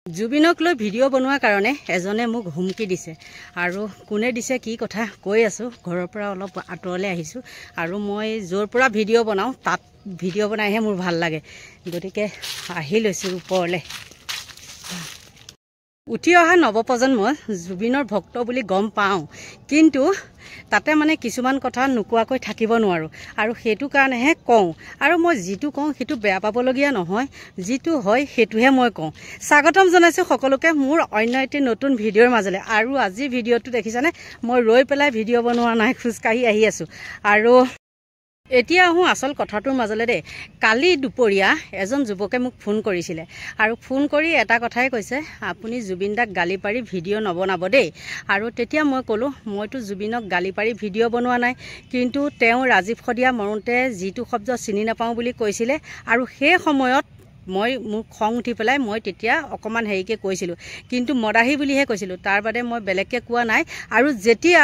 জুবিনক লৈ ভিডিঅ' বনোৱাৰ কাৰণে এজনে মোক হুমকি দিছে আৰু কোনে দিছে কি কথা কৈ আছো। ঘৰৰ পৰা অলপ আঁতৰলৈ আহিছোঁ আৰু মই য'ৰ পৰা ভিডিঅ' বনাওঁ তাত ভিডিঅ' বনাইহে মোৰ ভাল লাগে, গতিকে আহি লৈছোঁ ওপৰলৈ। উঠি অহা নৱপ্ৰজন্মই জুবিনৰ ভক্ত বুলি গম পাওঁ, কিন্তু তাতে মানে কিছুমান কথা নোকোৱাকৈ থাকিব নোৱাৰোঁ আৰু সেইটো কাৰণেহে কওঁ। আৰু মই যিটো কওঁ সেইটো বেয়া পাবলগীয়া নহয়, যিটো হয় সেইটোহে মই কওঁ। স্বাগতম জনাইছোঁ সকলোকে মোৰ অন্য এটি নতুন ভিডিঅ'ৰ মাজলৈ। আৰু আজি ভিডিঅ'টো দেখিছানে, মই ৰৈ পেলাই ভিডিঅ' বনোৱা নাই, খোজকাঢ়ি আহি আছোঁ। আৰু এতিয়া আহোঁ আচল কথাটোৰ মাজলৈ দেই। কালি দুপৰীয়া এজন যুৱকে মোক ফোন কৰিছিলে আৰু ফোন কৰি এটা কথাই কৈছে, আপুনি জুবিন দাক গালি পাৰি ভিডিঅ' নবনাব দেই। আৰু তেতিয়া মই ক'লোঁ, মইতো জুবিনক গালি পাৰি ভিডিঅ' বনোৱা নাই, কিন্তু তেওঁ ৰাজীৱ সদিয়া মৰোঁতে যিটো শব্দ চিনি নাপাওঁ বুলি কৈছিলে আৰু সেই সময়ত মোৰ খং উঠি পেলাই মই তেতিয়া অকণমান হেৰিকৈ কৈছিলোঁ, কিন্তু মদাহী বুলিহে কৈছিলোঁ, তাৰ বাদে মই বেলেগকৈ কোৱা নাই। আৰু যেতিয়া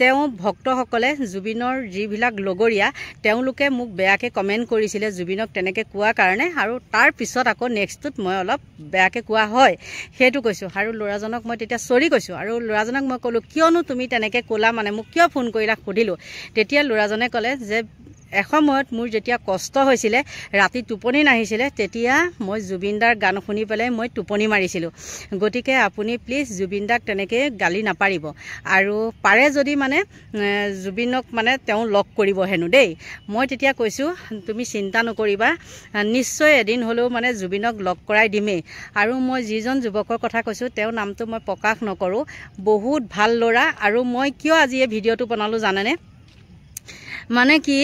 তেওঁ ভক্তসকলে জুবিনৰ যিবিলাক লগৰীয়া তেওঁলোকে মোক বেয়াকৈ কমেণ্ট কৰিছিলে জুবিনক তেনেকৈ কোৱাৰ কাৰণে, আৰু তাৰ পিছত আকৌ নেক্সটটোত মই অলপ বেয়াকৈ কোৱা হয় সেইটো কৈছোঁ। আৰু ল'ৰাজনক মই তেতিয়া চৰি কৈছোঁ আৰু ল'ৰাজনক মই ক'লোঁ, কিয়নো তুমি তেনেকৈ ক'লা, মানে মোক কিয় ফোন কৰিলা সুধিলোঁ। তেতিয়া ল'ৰাজনে ক'লে যে এসময়ত মোৰ যেতিয়া কষ্ট হৈছিলে, ৰাতি টোপনি নাহিছিলে, তেতিয়া মই জুবিন দাৰ গান শুনি পেলাই মই টোপনি মাৰিছিলোঁ। গতিকে আপুনি প্লিজ জুবিন দাক তেনেকৈ গালি নাপাৰিব, আৰু পাৰে যদি মানে জুবিনক মানে তেওঁ লগ কৰিব হেনো দেই। মই তেতিয়া কৈছোঁ, তুমি চিন্তা নকৰিবা, নিশ্চয় এদিন হ'লেও মানে জুবিনক লগ কৰাই দিমেই। আৰু মই যিজন যুৱকৰ কথা কৈছোঁ তেওঁৰ নামটো মই প্ৰকাশ নকৰোঁ, বহুত ভাল ল'ৰা। আৰু মই কিয় আজি এই ভিডিঅ'টো বনালোঁ জানেনে, মানে কি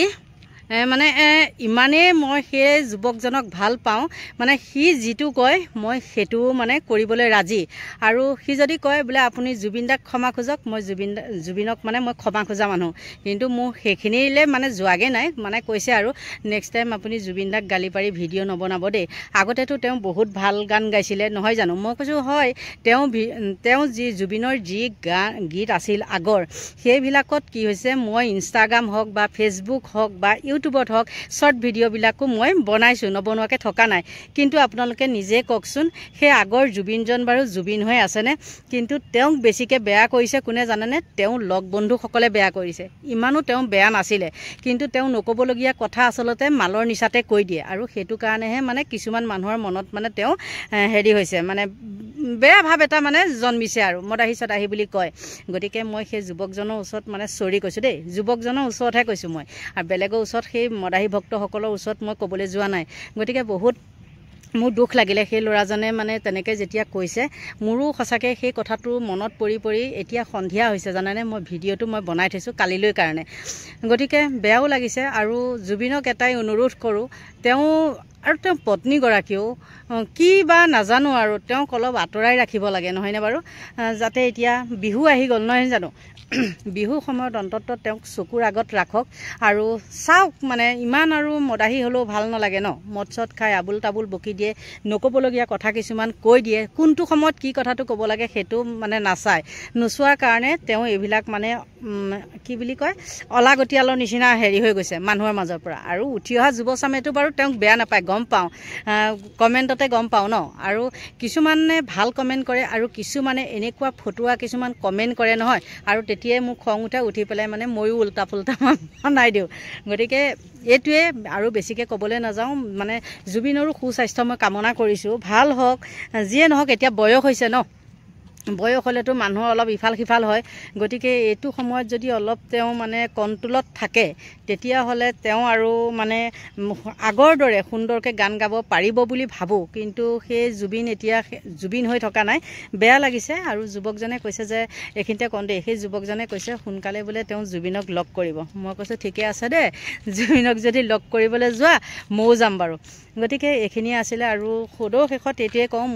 ইমানেই মই সেই যুৱকজনক ভাল পাওঁ, মানে সি যিটো কয় মই সেইটো মানে কৰিবলৈ ৰাজি। আৰু সি যদি কয় বোলে আপুনি জুবিন দাক ক্ষমা খোজক, মই জুবিনক মানে মই ক্ষমা খোজা মানুহ, কিন্তু মোৰ সেইখিনিলৈ মানে যোৱাগৈ নাই। মানে কৈছে আৰু নেক্সট টাইম আপুনি জুবিন দাক গালি পাৰি ভিডিঅ' নবনাব দেই। আগতেতো তেওঁ বহুত ভাল গান গাইছিলে নহয় জানো। মই কৈছোঁ হয়, তেওঁ যি জুবিনৰ যি গীত আছিল আগৰ, সেইবিলাকত কি হৈছে, মই ইনষ্টাগ্ৰাম হওক বা ফেচবুক হওক বা ইউটিউবত হওক শ্বৰ্ট ভিডিঅ'বিলাকো মই বনাইছোঁ, নবনোৱাকৈ থকা নাই। কিন্তু আপোনালোকে নিজে কওকচোন, সেই আগৰ জুবিনজন বাৰু জুবিন হৈ আছেনে? কিন্তু তেওঁক বেছিকৈ বেয়া কৰিছে কোনে জানেনে? তেওঁ লগ বন্ধুসকলে বেয়া কৰিছে। ইমানো তেওঁ বেয়া নাছিলে, কিন্তু তেওঁ নক'বলগীয়া কথা আচলতে মালৰ নিচাতে কৈ দিয়ে, আৰু সেইটো কাৰণেহে মানে কিছুমান মানুহৰ মনত মানে তেওঁ হেৰি হৈছে, মানে বেয়া ভাৱ এটা মানে জন্মিছে আৰু মদাহী চদাহী বুলি কয়। গতিকে মই সেই যুৱকজনৰ ওচৰত মানে চৰি কৈছোঁ দেই, যুৱকজনৰ ওচৰতহে কৈছোঁ মই, আৰু বেলেগৰ ওচৰত সেই মদাহী ভক্তসকলৰ ওচৰত মই ক'বলৈ যোৱা নাই। গতিকে বহুত মোৰ দুখ লাগিলে সেই ল'ৰাজনে মানে তেনেকৈ যেতিয়া কৈছে। মোৰো সঁচাকৈ সেই কথাটো মনত পৰি পৰি এতিয়া সন্ধিয়া হৈছে জানানে, মই ভিডিঅ'টো মই বনাই থৈছোঁ কালিলৈ কাৰণে। গতিকে বেয়াও লাগিছে। আৰু জুবিনক এটাই অনুৰোধ কৰোঁ, তেওঁ পত্নীগৰাকীও কি বা নাজানো, আৰু তেওঁক অলপ আঁতৰাই ৰাখিব লাগে নহয়নে বাৰু, যাতে এতিয়া বিহু আহি গ'ল নহয় জানো, বিহু সময়ত অন্ততঃ তেওঁক চকুৰ আগত ৰাখক আৰু চাওক। মানে ইমান আৰু মদাহী হ'লেও ভাল নালাগে ন, মদ চদ খাই আবুল তাবুল বকি দিয়ে, নক'বলগীয়া কথা কিছুমান কৈ দিয়ে, কোনটো সময়ত কি কথাটো ক'ব লাগে সেইটো মানে নাচায়। নোচোৱাৰ কাৰণে তেওঁ এইবিলাক মানে কি বুলি কয়, অলাগতিয়ালৰ নিচিনা হেৰি হৈ গৈছে মানুহৰ মাজৰ পৰা। আৰু উঠি অহা যুৱচামেতো বাৰু তেওঁক বেয়া নাপায়, গম পাওঁ, কমেণ্টতে গম পাওঁ ন। আৰু কিছুমানে ভাল কমেণ্ট কৰে আৰু কিছুমানে এনেকুৱা ফটুৱা কিছুমান কমেণ্ট কৰে নহয়, আৰু তেতিয়াই মোক খং উঠি পেলাই মানে ময়ো উল্টা পুল্টা বনাই দিওঁ। গতিকে এইটোৱে, আৰু বেছিকৈ ক'বলৈ নাযাওঁ। মানে জুবিনৰো সুস্বাস্থ্য মই কামনা কৰিছোঁ, ভাল হওক, যিয়ে নহওক এতিয়া বয়স হৈছে ন, বয়স হ'লেতো মানুহৰ অলপ ইফাল সিফাল হয়। গতিকে এইটো সময়ত যদি অলপ তেওঁ মানে কণ্ট্ৰলত থাকে, তেতিয়াহ'লে তেওঁ আৰু মানে আগৰ দৰে সুন্দৰকৈ গান গাব পাৰিব বুলি ভাবোঁ। কিন্তু সেই জুবিন এতিয়া জুবিন হৈ থকা নাই, বেয়া লাগিছে। আৰু যুৱকজনে কৈছে যে, এইখিনিতে কওঁ দেই, সেই যুৱকজনে কৈছে সোনকালে বোলে তেওঁ জুবিনক লগ কৰিব। মই কৈছোঁ ঠিকে আছে দেই, জুবিনক যদি লগ কৰিবলৈ যোৱা ময়ো যাম বাৰু। গতিকে এইখিনিয়ে আছিলে। আৰু সদৌ শেষত এইটোৱে কওঁ,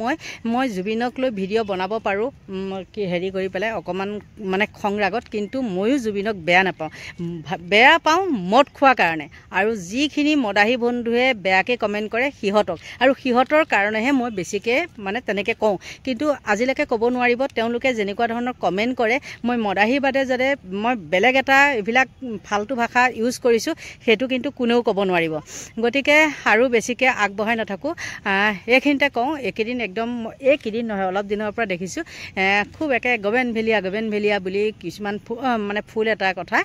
মই জুবিনক লৈ ভিডিঅ' বনাব পাৰোঁ হেৰি কৰি পেলাই অকণমান মানে খং ৰাগত, কিন্তু ময়ো জুবিনক বেয়া নাপাওঁ, বেয়া পাওঁ মদ খোৱাৰ কাৰণে আৰু যিখিনি মদাহী বন্ধুৱে বেয়াকৈ কমেণ্ট কৰে সিহঁতক আৰু সিহঁতৰ কাৰণেহে মই বেছিকৈ মানে তেনেকৈ কওঁ কিন্তু আজিলৈকে ক'ব নোৱাৰিব তেওঁলোকে যেনেকুৱা ধৰণৰ কমেণ্ট কৰে মই মদাহীৰ বাদে যাতে মই বেলেগ এটা এইবিলাক ফাল্টু ভাষা ইউজ কৰিছোঁ সেইটো কিন্তু কোনেও ক'ব নোৱাৰিব গতিকে আৰু বেছিকৈ আগবঢ়াই নাথাকোঁ এইখিনিতে কওঁ এইকেইদিন নহয় অলপ দিনৰ পৰা দেখিছোঁ খুব একে গবেনভেলিয়া বুলি কিছুমান মানে ফুল এটা কথা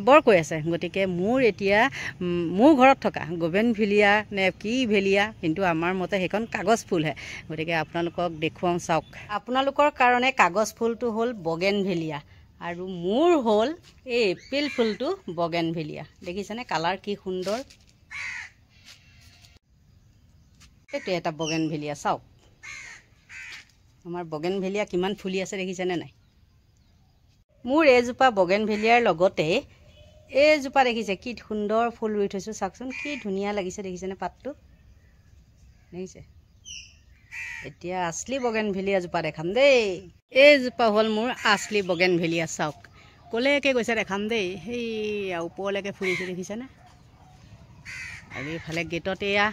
বৰ কৈ আছে গতিকে মোৰ ঘৰত থকা গবেনভেলিয়া নে কি ভেলিয়া কিন্তু আমাৰ মতে সেইখন কাগজ ফুলহে গতিকে আপোনালোকক দেখুৱাওঁ চাওক আপোনালোকৰ কাৰণে কাগজ ফুলটো হ'ল বগেনভেলিয়া আৰু মোৰ হ'ল এই এপ্ৰিল ফুলটো বগেনভেলিয়া দেখিছেনে কালাৰ কি সুন্দৰ এইটো এটা বগেনভেলিয়া চাওক আমাৰ বগেনভেলিয়া কিমান ফুলি আছে দেখিছেনে নাই মোৰ এইজোপা বগেনভেলিয়াৰ লগতে এইজোপা দেখিছে কি সুন্দৰ ফুল ৰুই থৈছোঁ চাওকচোন কি ধুনীয়া লাগিছে দেখিছেনে পাতটো দেখিছে এতিয়া আছলি বগেনভেলিয়াজোপা দেখাম দেই এইজোপা হ'ল মোৰ আছলি বগেনভেলিয়া চাওক ক'লৈকে গৈছে দেখাম দেই সেই ওপৰলৈকে ফুৰিছে দেখিছেনে আৰু এইফালে গেটত এয়া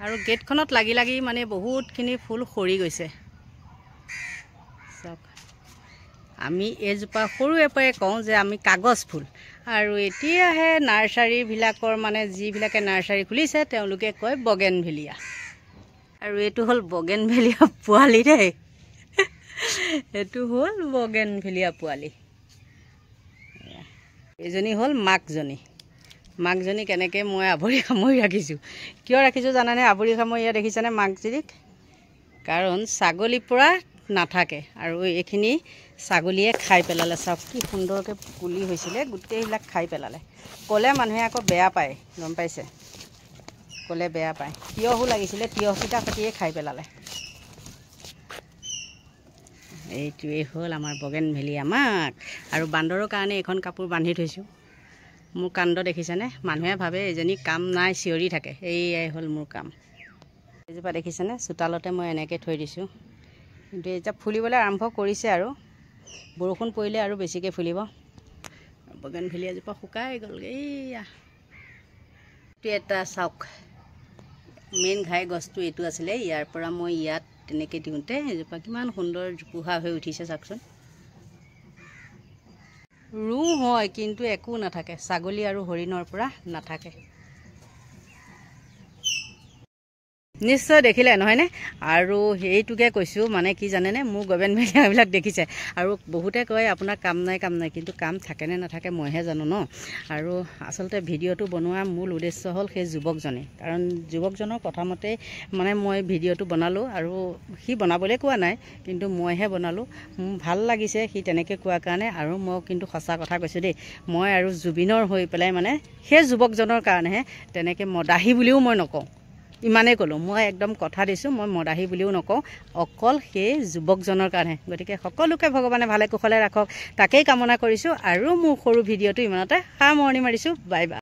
আৰু গেটখনত লাগি মানে বহুতখিনি ফুল সৰি গৈছে চাওক আমি এইজোপা সৰুৰে পৰাই কওঁ যে আমি কাগজ ফুল আৰু এতিয়াহে নাৰ্চাৰীবিলাকৰ মানে যিবিলাকে নাৰ্চাৰী খুলিছে তেওঁলোকে কয় বগেনভেলিয়া আৰু এইটো হ'ল বগেনভেলিয়া পোৱালি দেই এইটো হ'ল বগেনভেলিয়া পোৱালি এইজনী হ'ল মাকজনী কেনেকৈ মই আৱৰি সামৰি ৰাখিছোঁ কিয় ৰাখিছোঁ জানানে আৱৰি সামৰি ইয়াত দেখিছেনে মাকজনীক কাৰণ ছাগলীৰ পৰা নাথাকে আৰু এইখিনি ছাগলীয়ে খাই পেলালে চাওক কি সুন্দৰকৈ পুলি হৈছিলে গোটেইবিলাক খাই পেলালে ক'লে মানুহে আকৌ বেয়া পায় গম পাইছে ক'লে বেয়া পায় তিয়হো লাগিছিলে তিয়হকেইটা সৈতেই খাই পেলালে এইটোৱেই হ'ল আমাৰ বগেনভেলিয়া মাক আৰু বান্দৰৰ কাৰণে এইখন কাপোৰ বান্ধি থৈছোঁ মোৰ কাণ্ড দেখিছেনে মানুহে ভাবে এজনী কাম নাই চিঞৰি থাকে এইয়াই হ'ল মোৰ কাম এইজোপা দেখিছেনে চোতালতে মই এনেকৈ থৈ দিছোঁ কিন্তু এতিয়া ফুলিবলৈ আৰম্ভ কৰিছে আৰু বৰষুণ পৰিলে আৰু বেছিকৈ ফুলিব বগেনভেলিয়াজোপা শুকাই গ'লগৈ এইয়া এইটো এটা চাওক মেইন ঘাই গছটো এইটো আছিলে ইয়াৰ পৰা মই ইয়াত তেনেকৈ দিওঁতে এজোপা কিমান সুন্দৰ জোপোহা হৈ উঠিছে চাওকচোন ৰুওঁ হয় কিন্তু একো নাথাকে ছাগলী আৰু হৰিণৰ পৰা নাথাকে নিশ্চয় দেখিলে নহয়নে আৰু সেইটোকে কৈছোঁ মানে কি জানেনে মোৰ গবেনভেলিয়াবিলাক দেখিছে আৰু বহুতে কয় আপোনাৰ কাম নাই কিন্তু কাম থাকেনে নাথাকে মইহে জানো ন আৰু আচলতে ভিডিঅ'টো বনোৱাৰ মূল উদ্দেশ্য হ'ল সেই যুৱকজনে কাৰণ যুৱকজনৰ কথামতে মানে মই ভিডিঅ'টো বনালোঁ আৰু সি বনাবলৈ কোৱা নাই কিন্তু মইহে বনালোঁ ভাল লাগিছে সি তেনেকৈ কোৱাৰ কাৰণে আৰু মই কিন্তু সঁচা কথা কৈছোঁ দেই মই আৰু জুবিনৰ হৈ পেলাই মানে সেই যুৱকজনৰ কাৰণেহে তেনেকৈ মদাহী বুলিও মই নকওঁ ইমানেই ক'লোঁ মই একদম কথা দিছোঁ মই মদাহী বুলিও নকওঁ অকল সেই যুৱকজনৰ কাৰণে গতিকে সকলোকে ভগৱানে ভালে কুশলে ৰাখক তাকেই কামনা কৰিছোঁ আৰু মোৰ সৰু ভিডিঅ'টো ইমানতে সামৰণি মাৰিছোঁ বাই বাই